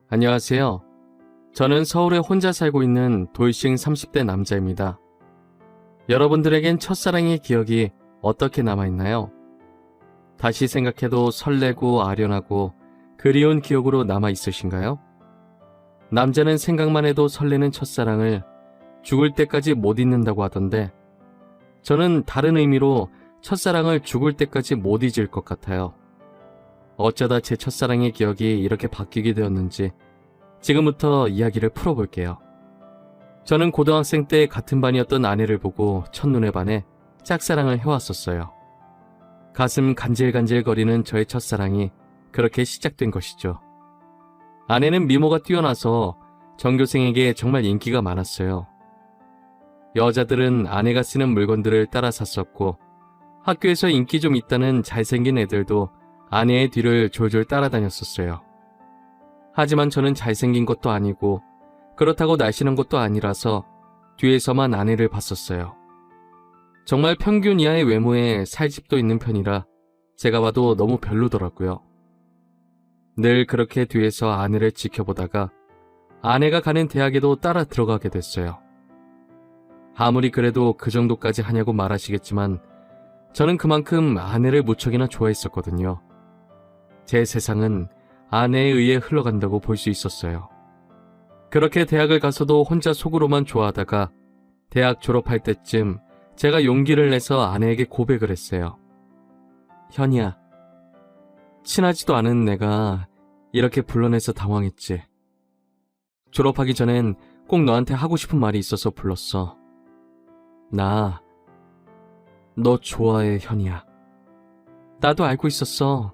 안녕하세요. 저는 서울에 혼자 살고 있는 돌싱 30대 남자입니다. 여러분들에겐 첫사랑의 기억이 어떻게 남아있나요? 다시 생각해도 설레고 아련하고 그리운 기억으로 남아있으신가요? 남자는 생각만 해도 설레는 첫사랑을 죽을 때까지 못 잊는다고 하던데 저는 다른 의미로 첫사랑을 죽을 때까지 못 잊을 것 같아요. 어쩌다 제 첫사랑의 기억이 이렇게 바뀌게 되었는지 지금부터 이야기를 풀어볼게요. 저는 고등학생 때 같은 반이었던 아내를 보고 첫눈에 반해 짝사랑을 해왔었어요. 가슴 간질간질거리는 저의 첫사랑이 그렇게 시작된 것이죠. 아내는 미모가 뛰어나서 전교생에게 정말 인기가 많았어요. 여자들은 아내가 쓰는 물건들을 따라 샀었고 학교에서 인기 좀 있다는 잘생긴 애들도 아내의 뒤를 졸졸 따라다녔었어요. 하지만 저는 잘생긴 것도 아니고 그렇다고 날씬한 것도 아니라서 뒤에서만 아내를 봤었어요. 정말 평균 이하의 외모에 살집도 있는 편이라 제가 봐도 너무 별로더라고요. 늘 그렇게 뒤에서 아내를 지켜보다가 아내가 가는 대학에도 따라 들어가게 됐어요. 아무리 그래도 그 정도까지 하냐고 말하시겠지만 저는 그만큼 아내를 무척이나 좋아했었거든요. 제 세상은 아내에 의해 흘러간다고 볼 수 있었어요. 그렇게 대학을 가서도 혼자 속으로만 좋아하다가 대학 졸업할 때쯤 제가 용기를 내서 아내에게 고백을 했어요. 현이야, 친하지도 않은 내가 이렇게 불러내서 당황했지. 졸업하기 전엔 꼭 너한테 하고 싶은 말이 있어서 불렀어. 나 너 좋아해, 현이야. 나도 알고 있었어.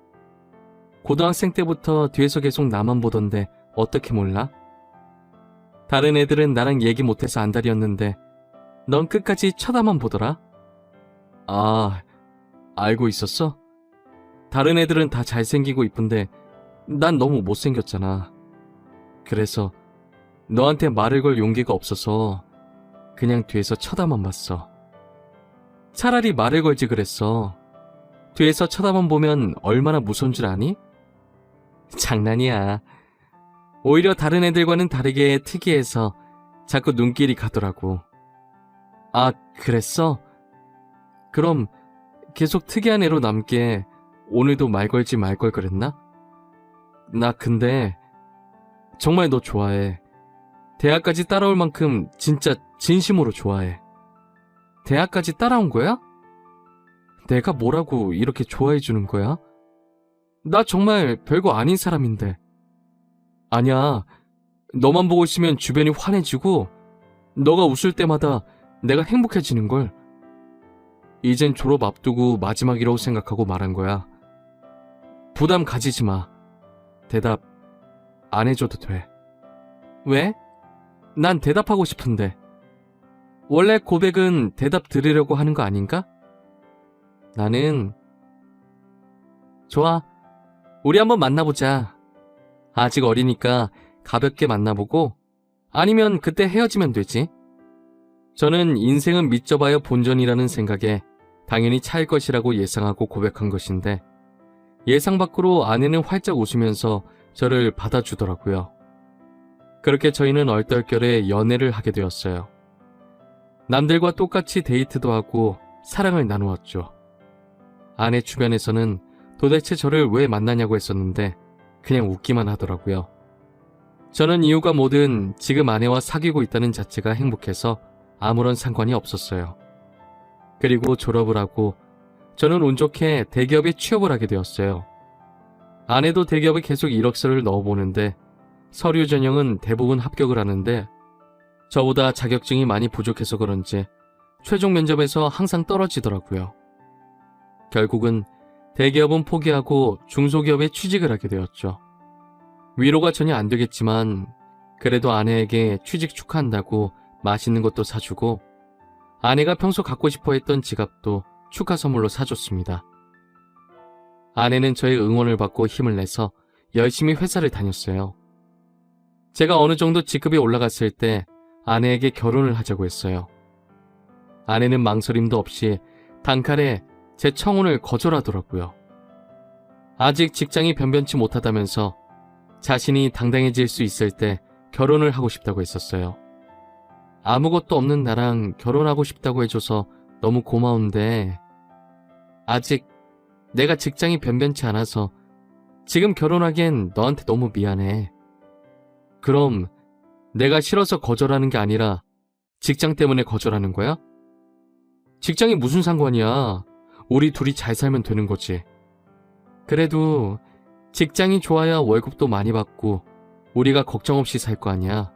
고등학생 때부터 뒤에서 계속 나만 보던데 어떻게 몰라? 다른 애들은 나랑 얘기 못해서 안달이었는데 넌 끝까지 쳐다만 보더라? 아, 알고 있었어? 다른 애들은 다 잘생기고 이쁜데 난 너무 못생겼잖아. 그래서 너한테 말을 걸 용기가 없어서 그냥 뒤에서 쳐다만 봤어. 차라리 말을 걸지 그랬어. 뒤에서 쳐다만 보면 얼마나 무서운 줄 아니? 장난이야. 오히려 다른 애들과는 다르게 특이해서 자꾸 눈길이 가더라고. 아, 그랬어? 그럼 계속 특이한 애로 남게 오늘도 말 걸지 말 걸 그랬나? 나 근데 정말 너 좋아해. 대학까지 따라올 만큼 진짜 진심으로 좋아해. 대학까지 따라온 거야? 내가 뭐라고 이렇게 좋아해 주는 거야? 나 정말 별거 아닌 사람인데. 아니야, 너만 보고 있으면 주변이 환해지고 너가 웃을 때마다 내가 행복해지는걸. 이젠 졸업 앞두고 마지막이라고 생각하고 말한 거야. 부담 가지지 마. 대답 안 해줘도 돼. 왜? 난 대답하고 싶은데. 원래 고백은 대답 들으려고 하는 거 아닌가? 나는 좋아. 우리 한번 만나보자. 아직 어리니까 가볍게 만나보고 아니면 그때 헤어지면 되지. 저는 인생은 믿져봐야 본전이라는 생각에 당연히 차일 것이라고 예상하고 고백한 것인데 예상 밖으로 아내는 활짝 웃으면서 저를 받아주더라고요. 그렇게 저희는 얼떨결에 연애를 하게 되었어요. 남들과 똑같이 데이트도 하고 사랑을 나누었죠. 아내 주변에서는 도대체 저를 왜 만나냐고 했었는데 그냥 웃기만 하더라고요. 저는 이유가 뭐든 지금 아내와 사귀고 있다는 자체가 행복해서 아무런 상관이 없었어요. 그리고 졸업을 하고 저는 운 좋게 대기업에 취업을 하게 되었어요. 아내도 대기업에 계속 이력서를 넣어보는데 서류 전형은 대부분 합격을 하는데 저보다 자격증이 많이 부족해서 그런지 최종 면접에서 항상 떨어지더라고요. 결국은 대기업은 포기하고 중소기업에 취직을 하게 되었죠. 위로가 전혀 안 되겠지만 그래도 아내에게 취직 축하한다고 맛있는 것도 사주고 아내가 평소 갖고 싶어 했던 지갑도 축하 선물로 사줬습니다. 아내는 저의 응원을 받고 힘을 내서 열심히 회사를 다녔어요. 제가 어느 정도 직급이 올라갔을 때 아내에게 결혼을 하자고 했어요. 아내는 망설임도 없이 단칼에 제 청혼을 거절하더라고요. 아직 직장이 변변치 못하다면서 자신이 당당해질 수 있을 때 결혼을 하고 싶다고 했었어요. 아무것도 없는 나랑 결혼하고 싶다고 해줘서 너무 고마운데 아직 내가 직장이 변변치 않아서 지금 결혼하기엔 너한테 너무 미안해. 그럼 내가 싫어서 거절하는 게 아니라 직장 때문에 거절하는 거야? 직장이 무슨 상관이야. 우리 둘이 잘 살면 되는 거지. 그래도 직장이 좋아야 월급도 많이 받고 우리가 걱정 없이 살 거 아니야.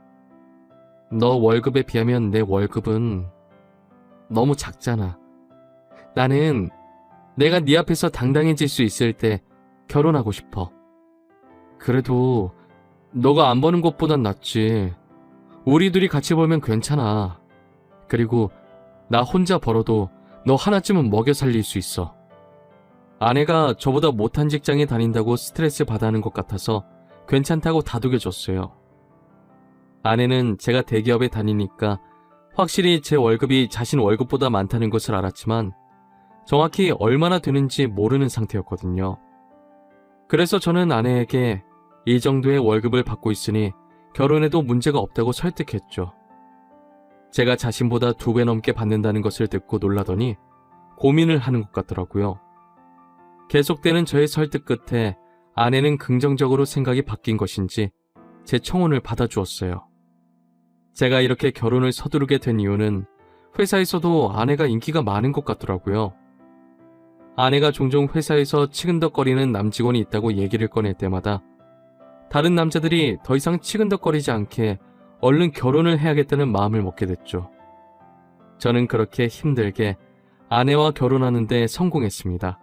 너 월급에 비하면 내 월급은 너무 작잖아. 나는 내가 네 앞에서 당당해질 수 있을 때 결혼하고 싶어. 그래도 너가 안 버는 것보단 낫지. 우리 둘이 같이 벌면 괜찮아. 그리고 나 혼자 벌어도 너 하나쯤은 먹여 살릴 수 있어. 아내가 저보다 못한 직장에 다닌다고 스트레스 받아하는 것 같아서 괜찮다고 다독여줬어요. 아내는 제가 대기업에 다니니까 확실히 제 월급이 자신 월급보다 많다는 것을 알았지만 정확히 얼마나 되는지 모르는 상태였거든요. 그래서 저는 아내에게 이 정도의 월급을 받고 있으니 결혼해도 문제가 없다고 설득했죠. 제가 자신보다 2배 넘게 받는다는 것을 듣고 놀라더니 고민을 하는 것 같더라고요. 계속되는 저의 설득 끝에 아내는 긍정적으로 생각이 바뀐 것인지 제 청혼을 받아주었어요. 제가 이렇게 결혼을 서두르게 된 이유는 회사에서도 아내가 인기가 많은 것 같더라고요. 아내가 종종 회사에서 치근덕거리는 남직원이 있다고 얘기를 꺼낼 때마다 다른 남자들이 더 이상 치근덕거리지 않게 얼른 결혼을 해야겠다는 마음을 먹게 됐죠. 저는 그렇게 힘들게 아내와 결혼하는데 성공했습니다.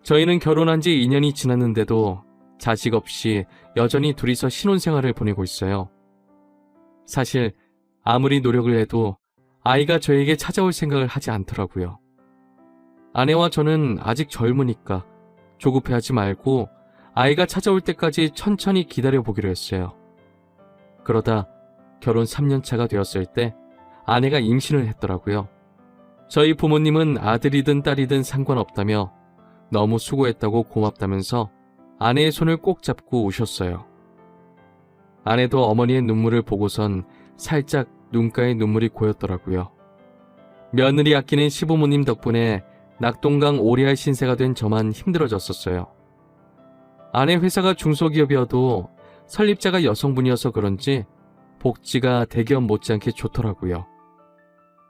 저희는 결혼한 지 2년이 지났는데도 자식 없이 여전히 둘이서 신혼생활을 보내고 있어요. 사실 아무리 노력을 해도 아이가 저에게 찾아올 생각을 하지 않더라고요. 아내와 저는 아직 젊으니까 조급해하지 말고 아이가 찾아올 때까지 천천히 기다려보기로 했어요. 그러다 결혼 3년 차가 되었을 때 아내가 임신을 했더라고요. 저희 부모님은 아들이든 딸이든 상관없다며 너무 수고했다고 고맙다면서 아내의 손을 꼭 잡고 우셨어요. 아내도 어머니의 눈물을 보고선 살짝 눈가에 눈물이 고였더라고요. 며느리 아끼는 시부모님 덕분에 낙동강 오리알 신세가 된 저만 힘들어졌었어요. 아내 회사가 중소기업이어도 설립자가 여성분이어서 그런지 복지가 대기업 못지않게 좋더라고요.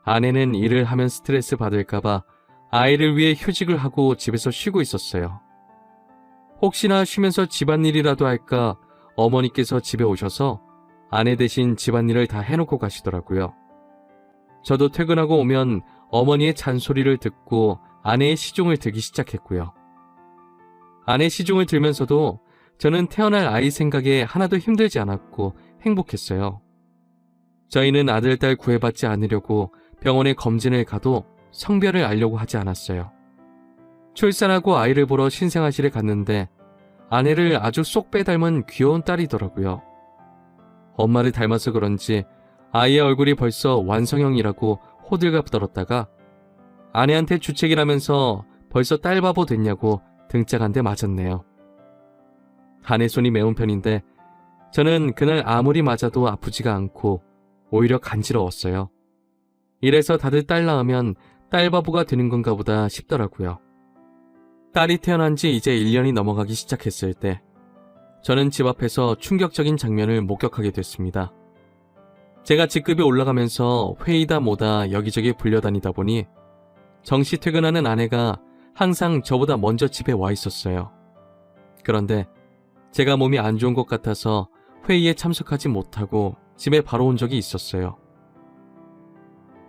아내는 일을 하면 스트레스 받을까봐 아이를 위해 휴직을 하고 집에서 쉬고 있었어요. 혹시나 쉬면서 집안일이라도 할까 어머니께서 집에 오셔서 아내 대신 집안일을 다 해놓고 가시더라고요. 저도 퇴근하고 오면 어머니의 잔소리를 듣고 아내의 시중을 들기 시작했고요. 아내 시중을 들면서도 저는 태어날 아이 생각에 하나도 힘들지 않았고 행복했어요. 저희는 아들, 딸 구애받지 않으려고 병원에 검진을 가도 성별을 알려고 하지 않았어요. 출산하고 아이를 보러 신생아실에 갔는데 아내를 아주 쏙 빼닮은 귀여운 딸이더라고요. 엄마를 닮아서 그런지 아이의 얼굴이 벌써 완성형이라고 호들갑 떨었다가 아내한테 주책이라면서 벌써 딸 바보 됐냐고 등짝 한 대 맞았네요. 아내 손이 매운 편인데 저는 그날 아무리 맞아도 아프지가 않고 오히려 간지러웠어요. 이래서 다들 딸 낳으면 딸 바보가 되는 건가 보다 싶더라고요. 딸이 태어난 지 이제 1년이 넘어가기 시작했을 때 저는 집 앞에서 충격적인 장면을 목격하게 됐습니다. 제가 직급이 올라가면서 회의다 뭐다 여기저기 불려다니다 보니 정시 퇴근하는 아내가 항상 저보다 먼저 집에 와 있었어요. 그런데 제가 몸이 안 좋은 것 같아서 회의에 참석하지 못하고 집에 바로 온 적이 있었어요.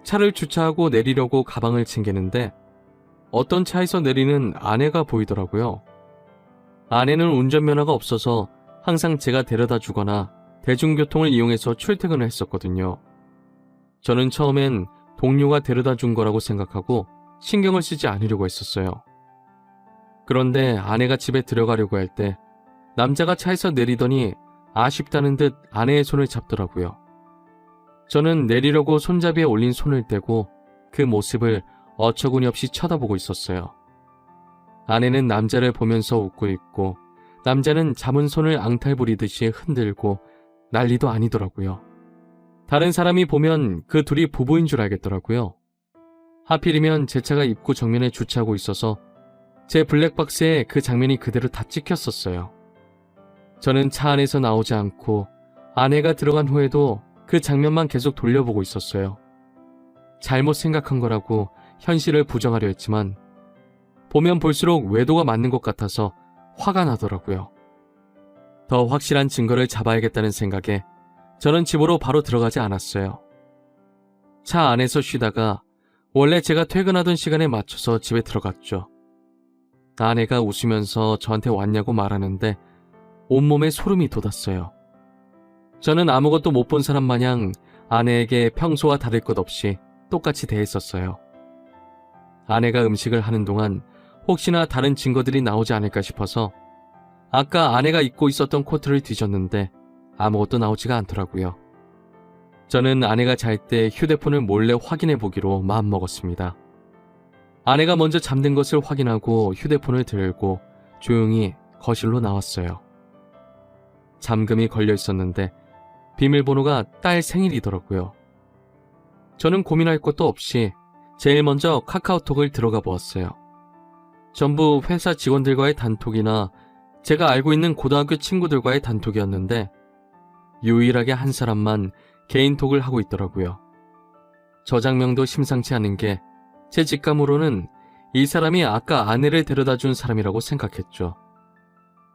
차를 주차하고 내리려고 가방을 챙기는데 어떤 차에서 내리는 아내가 보이더라고요. 아내는 운전면허가 없어서 항상 제가 데려다 주거나 대중교통을 이용해서 출퇴근을 했었거든요. 저는 처음엔 동료가 데려다 준 거라고 생각하고 신경을 쓰지 않으려고 했었어요. 그런데 아내가 집에 들어가려고 할 때 남자가 차에서 내리더니 아쉽다는 듯 아내의 손을 잡더라고요. 저는 내리려고 손잡이에 올린 손을 떼고 그 모습을 어처구니 없이 쳐다보고 있었어요. 아내는 남자를 보면서 웃고 있고 남자는 잡은 손을 앙탈 부리듯이 흔들고 난리도 아니더라고요. 다른 사람이 보면 그 둘이 부부인 줄 알겠더라고요. 하필이면 제 차가 입구 정면에 주차하고 있어서 제 블랙박스에 그 장면이 그대로 다 찍혔었어요. 저는 차 안에서 나오지 않고 아내가 들어간 후에도 그 장면만 계속 돌려보고 있었어요. 잘못 생각한 거라고 현실을 부정하려 했지만 보면 볼수록 외도가 맞는 것 같아서 화가 나더라고요. 더 확실한 증거를 잡아야겠다는 생각에 저는 집으로 바로 들어가지 않았어요. 차 안에서 쉬다가 원래 제가 퇴근하던 시간에 맞춰서 집에 들어갔죠. 아내가 웃으면서 저한테 왔냐고 말하는데 온몸에 소름이 돋았어요. 저는 아무것도 못 본 사람 마냥 아내에게 평소와 다를 것 없이 똑같이 대했었어요. 아내가 음식을 하는 동안 혹시나 다른 증거들이 나오지 않을까 싶어서 아까 아내가 입고 있었던 코트를 뒤졌는데 아무것도 나오지가 않더라고요. 저는 아내가 잘 때 휴대폰을 몰래 확인해 보기로 마음먹었습니다. 아내가 먼저 잠든 것을 확인하고 휴대폰을 들고 조용히 거실로 나왔어요. 잠금이 걸려 있었는데 비밀번호가 딸 생일이더라고요. 저는 고민할 것도 없이 제일 먼저 카카오톡을 들어가 보았어요. 전부 회사 직원들과의 단톡이나 제가 알고 있는 고등학교 친구들과의 단톡이었는데 유일하게 한 사람만 개인톡을 하고 있더라고요. 저장명도 심상치 않은 게 제 직감으로는 이 사람이 아까 아내를 데려다 준 사람이라고 생각했죠.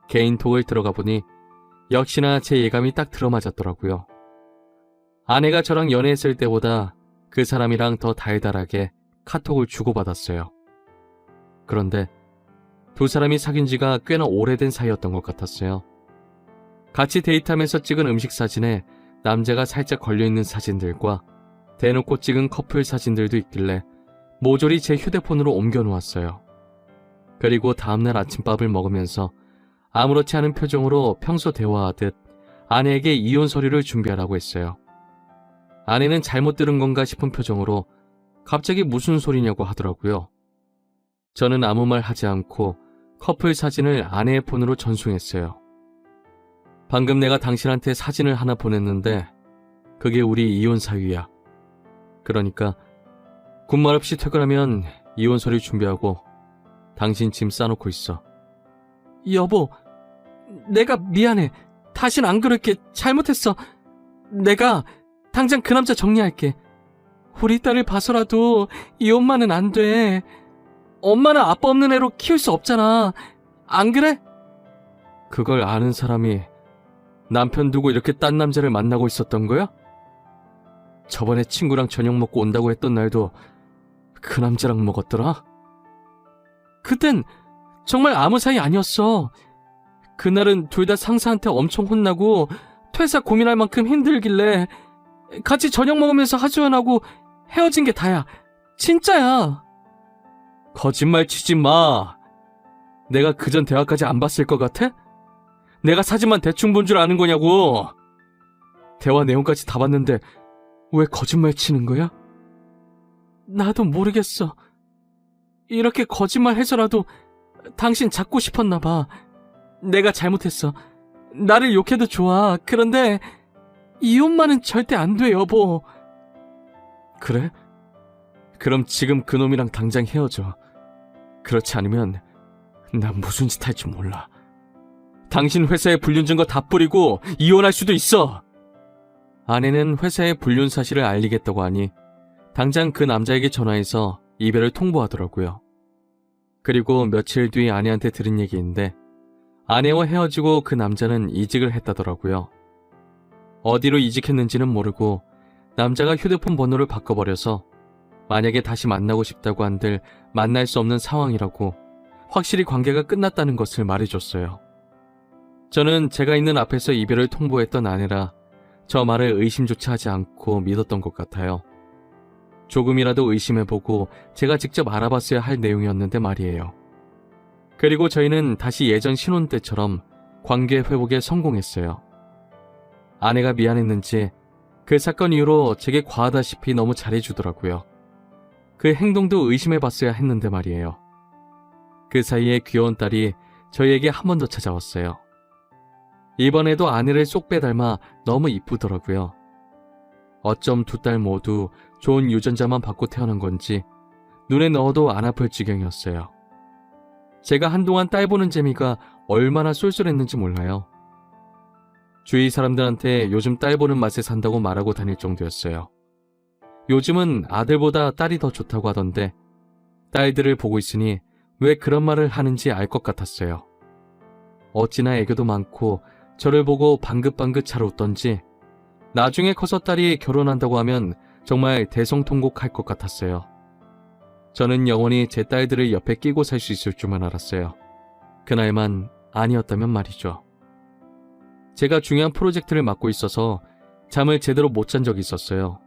개인톡을 들어가 보니 역시나 제 예감이 딱 들어맞았더라고요. 아내가 저랑 연애했을 때보다 그 사람이랑 더 달달하게 카톡을 주고받았어요. 그런데 두 사람이 사귄 지가 꽤나 오래된 사이였던 것 같았어요. 같이 데이트하면서 찍은 음식 사진에 남자가 살짝 걸려있는 사진들과 대놓고 찍은 커플 사진들도 있길래 모조리 제 휴대폰으로 옮겨놓았어요. 그리고 다음날 아침밥을 먹으면서 아무렇지 않은 표정으로 평소 대화하듯 아내에게 이혼 서류를 준비하라고 했어요. 아내는 잘못 들은 건가 싶은 표정으로 갑자기 무슨 소리냐고 하더라고요. 저는 아무 말 하지 않고 커플 사진을 아내의 폰으로 전송했어요. 방금 내가 당신한테 사진을 하나 보냈는데 그게 우리 이혼 사유야. 그러니까 군말 없이 퇴근하면 이혼 서류 준비하고 당신 짐 싸놓고 있어. 여보, 내가 미안해. 다신 안 그럴게. 잘못했어. 내가 당장 그 남자 정리할게. 우리 딸을 봐서라도 이혼만은 안 돼. 엄마는 아빠 없는 애로 키울 수 없잖아. 안 그래? 그걸 아는 사람이 남편 두고 이렇게 딴 남자를 만나고 있었던 거야? 저번에 친구랑 저녁 먹고 온다고 했던 날도 그 남자랑 먹었더라? 그땐 정말 아무 사이 아니었어. 그날은 둘 다 상사한테 엄청 혼나고 퇴사 고민할 만큼 힘들길래 같이 저녁 먹으면서 하소연하고 헤어진 게 다야. 진짜야. 거짓말 치지 마. 내가 그전 대화까지 안 봤을 것 같아? 내가 사진만 대충 본 줄 아는 거냐고. 대화 내용까지 다 봤는데 왜 거짓말 치는 거야? 나도 모르겠어. 이렇게 거짓말 해서라도 당신 잡고 싶었나 봐. 내가 잘못했어. 나를 욕해도 좋아. 그런데 이혼만은 절대 안 돼, 여보. 그래? 그럼 지금 그놈이랑 당장 헤어져. 그렇지 않으면 난 무슨 짓 할지 몰라. 당신 회사에 불륜 증거 다 뿌리고 이혼할 수도 있어. 아내는 회사에 불륜 사실을 알리겠다고 하니 당장 그 남자에게 전화해서 이별을 통보하더라고요. 그리고 며칠 뒤 아내한테 들은 얘기인데 아내와 헤어지고 그 남자는 이직을 했다더라고요. 어디로 이직했는지는 모르고 남자가 휴대폰 번호를 바꿔버려서 만약에 다시 만나고 싶다고 한들 만날 수 없는 상황이라고 확실히 관계가 끝났다는 것을 말해줬어요. 저는 제가 있는 앞에서 이별을 통보했던 아내라 저 말을 의심조차 하지 않고 믿었던 것 같아요. 조금이라도 의심해보고 제가 직접 알아봤어야 할 내용이었는데 말이에요. 그리고 저희는 다시 예전 신혼 때처럼 관계 회복에 성공했어요. 아내가 미안했는지 그 사건 이후로 제게 과하다시피 너무 잘해주더라고요. 그 행동도 의심해봤어야 했는데 말이에요. 그 사이에 귀여운 딸이 저희에게 한 번 더 찾아왔어요. 이번에도 아내를 쏙 빼닮아 너무 이쁘더라고요. 어쩜 두 딸 모두 좋은 유전자만 받고 태어난 건지 눈에 넣어도 안 아플 지경이었어요. 제가 한동안 딸 보는 재미가 얼마나 쏠쏠했는지 몰라요. 주위 사람들한테 요즘 딸 보는 맛에 산다고 말하고 다닐 정도였어요. 요즘은 아들보다 딸이 더 좋다고 하던데 딸들을 보고 있으니 왜 그런 말을 하는지 알 것 같았어요. 어찌나 애교도 많고 저를 보고 방긋방긋 잘 웃던지 나중에 커서 딸이 결혼한다고 하면 정말 대성통곡할 것 같았어요. 저는 영원히 제 딸들을 옆에 끼고 살 수 있을 줄만 알았어요. 그날만 아니었다면 말이죠. 제가 중요한 프로젝트를 맡고 있어서 잠을 제대로 못 잔 적이 있었어요.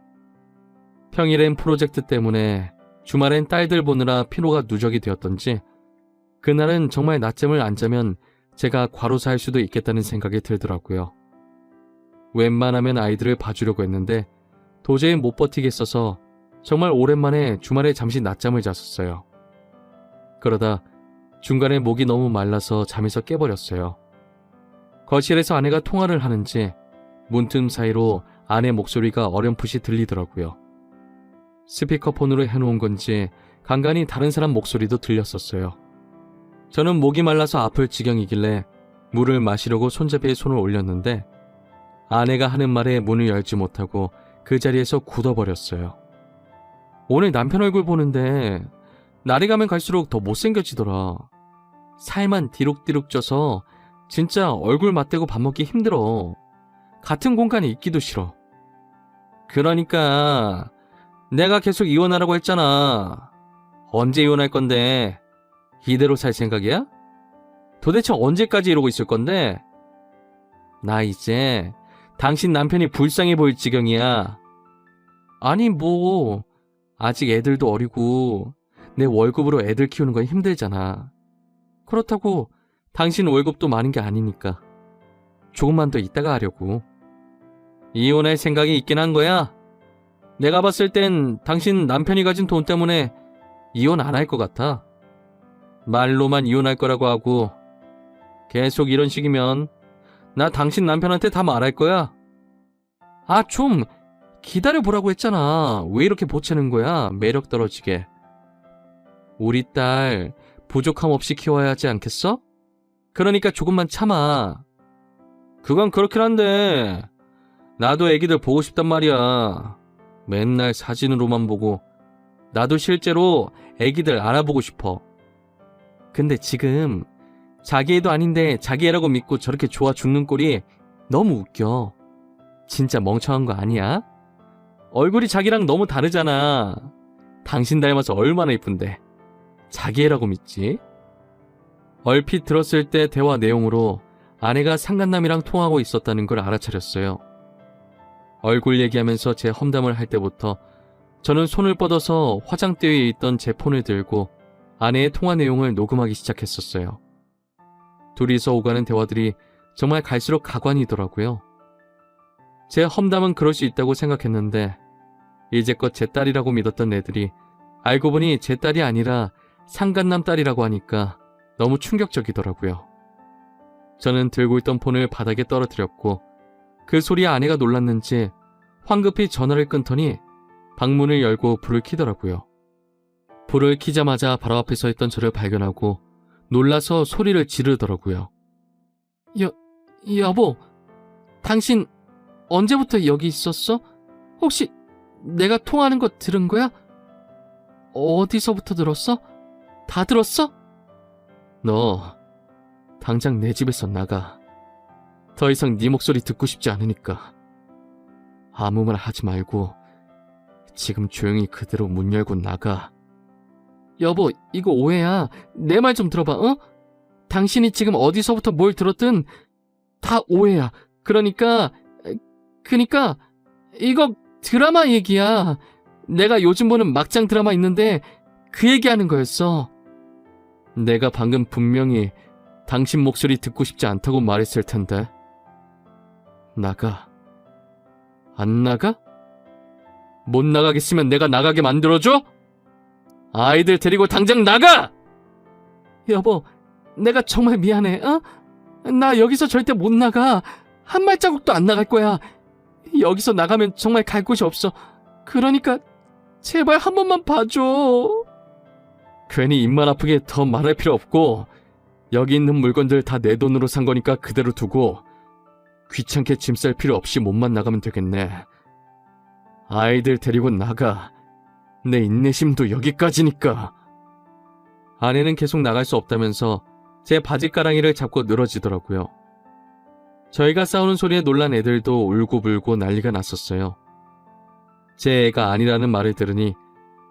평일엔 프로젝트 때문에 주말엔 딸들 보느라 피로가 누적이 되었던지 그날은 정말 낮잠을 안 자면 제가 과로사할 수도 있겠다는 생각이 들더라고요. 웬만하면 아이들을 봐주려고 했는데 도저히 못 버티겠어서 정말 오랜만에 주말에 잠시 낮잠을 잤었어요. 그러다 중간에 목이 너무 말라서 잠에서 깨버렸어요. 거실에서 아내가 통화를 하는지 문틈 사이로 아내 목소리가 어렴풋이 들리더라고요. 스피커폰으로 해놓은 건지 간간히 다른 사람 목소리도 들렸었어요. 저는 목이 말라서 아플 지경이길래 물을 마시려고 손잡이에 손을 올렸는데 아내가 하는 말에 문을 열지 못하고 그 자리에서 굳어버렸어요. 오늘 남편 얼굴 보는데 날이 가면 갈수록 더 못생겨지더라. 살만 디룩디룩 쪄서 진짜 얼굴 맞대고 밥 먹기 힘들어. 같은 공간에 있기도 싫어. 그러니까 내가 계속 이혼하라고 했잖아. 언제 이혼할 건데? 이대로 살 생각이야? 도대체 언제까지 이러고 있을 건데? 나 이제 당신 남편이 불쌍해 보일 지경이야. 아니 뭐 아직 애들도 어리고 내 월급으로 애들 키우는 건 힘들잖아. 그렇다고 당신 월급도 많은 게 아니니까 조금만 더 있다가 하려고. 이혼할 생각이 있긴 한 거야? 내가 봤을 땐 당신 남편이 가진 돈 때문에 이혼 안 할 것 같아. 말로만 이혼할 거라고 하고 계속 이런 식이면 나 당신 남편한테 다 말할 거야. 아, 좀 기다려보라고 했잖아. 왜 이렇게 보채는 거야? 매력 떨어지게. 우리 딸 부족함 없이 키워야 하지 않겠어? 그러니까 조금만 참아. 그건 그렇긴 한데 나도 애기들 보고 싶단 말이야. 맨날 사진으로만 보고 나도 실제로 애기들 알아보고 싶어. 근데 지금 자기 애도 아닌데 자기 애라고 믿고 저렇게 좋아 죽는 꼴이 너무 웃겨. 진짜 멍청한 거 아니야? 얼굴이 자기랑 너무 다르잖아. 당신 닮아서 얼마나 이쁜데 자기 애라고 믿지? 얼핏 들었을 때 대화 내용으로 아내가 상간남이랑 통화하고 있었다는 걸 알아차렸어요. 얼굴 얘기하면서 제 험담을 할 때부터 저는 손을 뻗어서 화장대에 있던 제 폰을 들고 아내의 통화 내용을 녹음하기 시작했었어요. 둘이서 오가는 대화들이 정말 갈수록 가관이더라고요. 제 험담은 그럴 수 있다고 생각했는데 이제껏 제 딸이라고 믿었던 애들이 알고 보니 제 딸이 아니라 상간남 딸이라고 하니까 너무 충격적이더라고요. 저는 들고 있던 폰을 바닥에 떨어뜨렸고 그 소리에 아내가 놀랐는지 황급히 전화를 끊더니 방문을 열고 불을 켜더라고요. 불을 켜자마자 바로 앞에 서 있던 저를 발견하고 놀라서 소리를 지르더라고요. 여보, 당신 언제부터 여기 있었어? 혹시 내가 통화하는 거 들은 거야? 어디서부터 들었어? 다 들었어? 너 당장 내 집에서 나가. 더 이상 네 목소리 듣고 싶지 않으니까. 아무 말 하지 말고 지금 조용히 그대로 문 열고 나가. 여보, 이거 오해야. 내 말 좀 들어봐, 어? 당신이 지금 어디서부터 뭘 들었든 다 오해야. 그러니까 이거 드라마 얘기야. 내가 요즘 보는 막장 드라마 있는데 그 얘기하는 거였어. 내가 방금 분명히 당신 목소리 듣고 싶지 않다고 말했을 텐데. 나가. 안 나가? 못 나가겠으면 내가 나가게 만들어줘? 아이들 데리고 당장 나가! 여보, 내가 정말 미안해. 나 여기서 절대 못 나가. 한 발자국도 안 나갈 거야. 여기서 나가면 정말 갈 곳이 없어. 그러니까 제발 한 번만 봐줘. 괜히 입만 아프게 더 말할 필요 없고, 여기 있는 물건들 다 내 돈으로 산 거니까 그대로 두고 귀찮게 짐 쌀 필요 없이 몸만 나가면 되겠네. 아이들 데리고 나가. 내 인내심도 여기까지니까. 아내는 계속 나갈 수 없다면서 제 바지가랑이를 잡고 늘어지더라고요. 저희가 싸우는 소리에 놀란 애들도 울고불고 난리가 났었어요. 제 애가 아니라는 말을 들으니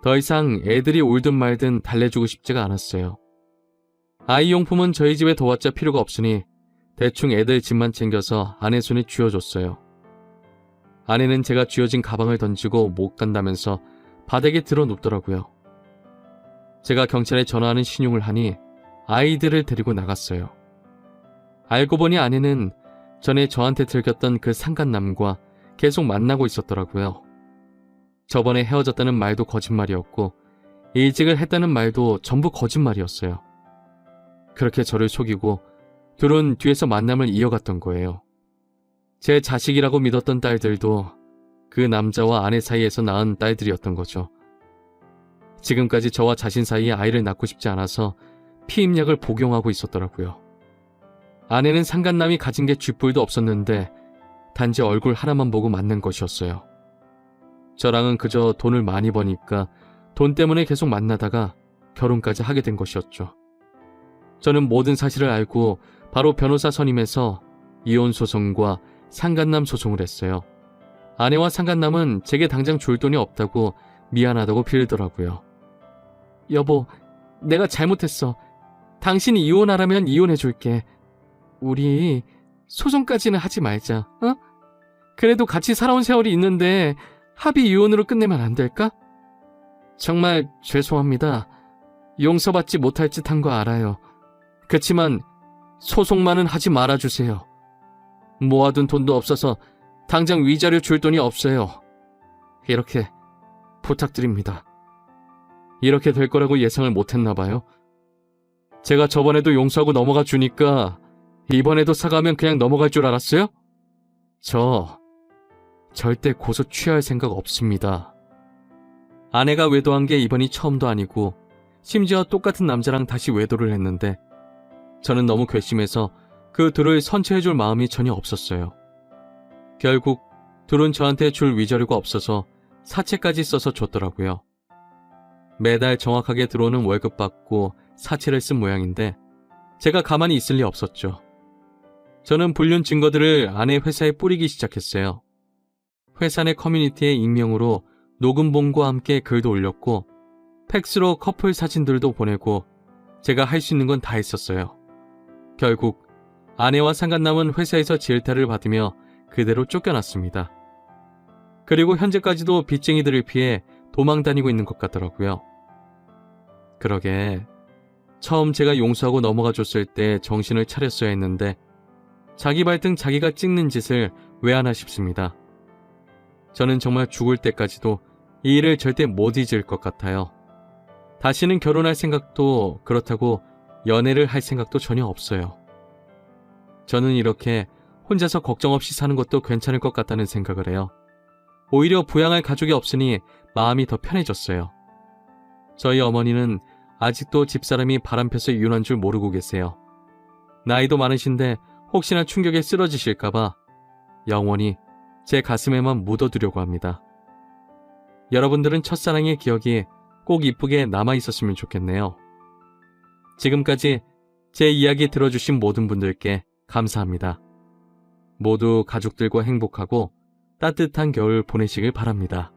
더 이상 애들이 울든 말든 달래주고 싶지가 않았어요. 아이용품은 저희 집에 둬왔자 필요가 없으니 대충 애들 집만 챙겨서 아내 손에 쥐어줬어요. 아내는 제가 쥐어진 가방을 던지고 못 간다면서 바닥에 들어 눕더라고요. 제가 경찰에 전화하는 신용을 하니 아이들을 데리고 나갔어요. 알고 보니 아내는 전에 저한테 들켰던 그 상간남과 계속 만나고 있었더라고요. 저번에 헤어졌다는 말도 거짓말이었고 이직을 했다는 말도 전부 거짓말이었어요. 그렇게 저를 속이고 둘은 뒤에서 만남을 이어갔던 거예요. 제 자식이라고 믿었던 딸들도 그 남자와 아내 사이에서 낳은 딸들이었던 거죠. 지금까지 저와 자신 사이에 아이를 낳고 싶지 않아서 피임약을 복용하고 있었더라고요. 아내는 상간남이 가진 게 쥐뿔도 없었는데 단지 얼굴 하나만 보고 만난 것이었어요. 저랑은 그저 돈을 많이 버니까 돈 때문에 계속 만나다가 결혼까지 하게 된 것이었죠. 저는 모든 사실을 알고 바로 변호사 선임해서 이혼 소송과 상간남 소송을 했어요. 아내와 상간남은 제게 당장 줄 돈이 없다고 미안하다고 빌더라고요. 여보, 내가 잘못했어. 당신이 이혼하라면 이혼해줄게. 우리 소송까지는 하지 말자, 어? 그래도 같이 살아온 세월이 있는데 합의 이혼으로 끝내면 안 될까? 정말 죄송합니다. 용서받지 못할 짓 한 거 알아요. 그치만 소송만은 하지 말아주세요. 모아둔 돈도 없어서 당장 위자료 줄 돈이 없어요. 이렇게 부탁드립니다. 이렇게 될 거라고 예상을 못했나 봐요. 제가 저번에도 용서하고 넘어가 주니까 이번에도 사과하면 그냥 넘어갈 줄 알았어요? 저 절대 고소 취할 생각 없습니다. 아내가 외도한 게 이번이 처음도 아니고 심지어 똑같은 남자랑 다시 외도를 했는데 저는 너무 괘씸해서 그 둘을 선처해줄 마음이 전혀 없었어요. 결국 둘은 저한테 줄 위자료가 없어서 사채까지 써서 줬더라고요. 매달 정확하게 들어오는 월급 받고 사채를 쓴 모양인데 제가 가만히 있을 리 없었죠. 저는 불륜 증거들을 아내 회사에 뿌리기 시작했어요. 회사 내 커뮤니티에 익명으로 녹음본과 함께 글도 올렸고 팩스로 커플 사진들도 보내고 제가 할 수 있는 건 다 했었어요. 결국 아내와 상간남은 회사에서 질타를 받으며 그대로 쫓겨났습니다. 그리고 현재까지도 빚쟁이들을 피해 도망 다니고 있는 것 같더라고요. 그러게 처음 제가 용서하고 넘어가 줬을 때 정신을 차렸어야 했는데 자기 발등 자기가 찍는 짓을 왜 하나 싶습니다. 저는 정말 죽을 때까지도 이 일을 절대 못 잊을 것 같아요. 다시는 결혼할 생각도 그렇다고 연애를 할 생각도 전혀 없어요. 저는 이렇게 혼자서 걱정 없이 사는 것도 괜찮을 것 같다는 생각을 해요. 오히려 부양할 가족이 없으니 마음이 더 편해졌어요. 저희 어머니는 아직도 집사람이 바람펴서 이혼한 줄 모르고 계세요. 나이도 많으신데 혹시나 충격에 쓰러지실까봐 영원히 제 가슴에만 묻어두려고 합니다. 여러분들은 첫사랑의 기억이 꼭 이쁘게 남아있었으면 좋겠네요. 지금까지 제 이야기 들어주신 모든 분들께 감사합니다. 모두 가족들과 행복하고 따뜻한 겨울 보내시길 바랍니다.